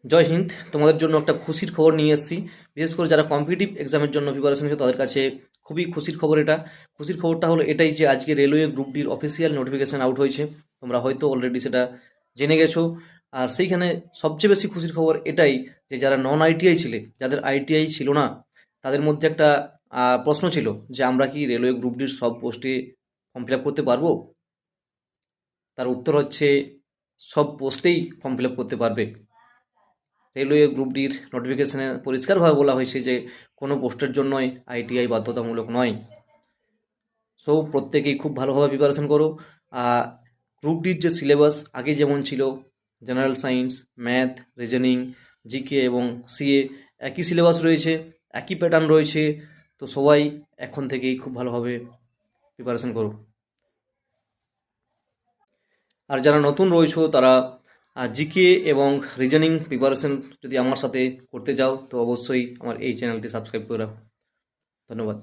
জয় হিন্দ। তোমাদের জন্য একটা খুশির খবর নিয়ে এসেছি। বিশেষ করে যারা কম্পিটিটিভ এক্সামের জন্য প্রিপারেশন নিচ্ছে তাদের কাছে খুবই খুশির খবর এটা। খুশির খবরটা হলো এটাই যে আজকে রেলওয়ে গ্রুপ ডির অফিসিয়াল নোটিফিকেশন আউট হয়েছে। তোমরা হয়তো অলরেডি সেটা জেনে গেছো। আর সেইখানে সবচেয়ে বেশি খুশির খবর এটাই যে যারা নন আইটিআই ছিলে, যাদের আইটিআই ছিল না, তাদের মধ্যে একটা প্রশ্ন ছিল যে আমরা কি রেলওয়ে গ্রুপ ডির সব পোস্টে ফর্ম ফিল আপ করতে পারবো। তার উত্তর হচ্ছে সব পোস্টেই ফর্ম ফিল আপ করতে পারবে। রেলওয়ে গ্রুপ ডির নোটিফিকেশনে পরিষ্কারভাবে বলা হয়েছে যে কোনো পোস্টের জন্যই আইটিআই বাধ্যতামূলক নয়। সো প্রত্যেকেই খুব ভালোভাবে প্রিপারেশন করো। আর গ্রুপ ডির যে সিলেবাস আগে যেমন ছিল, general science, math, reasoning, GK এবং সিএ, একই সিলেবাস রয়েছে, একই প্যাটার্ন রয়েছে। তো সবাই এখন থেকেই খুব ভালোভাবে প্রিপারেশন করো। আর যারা নতুন রয়েছো তারা জিকে এবং রিজনিং প্রিপারেশন যদি আমার সাথে করতে চাও তো অবশ্যই আমার এই চ্যানেলটি সাবস্ক্রাইব করে রাখো। ধন্যবাদ।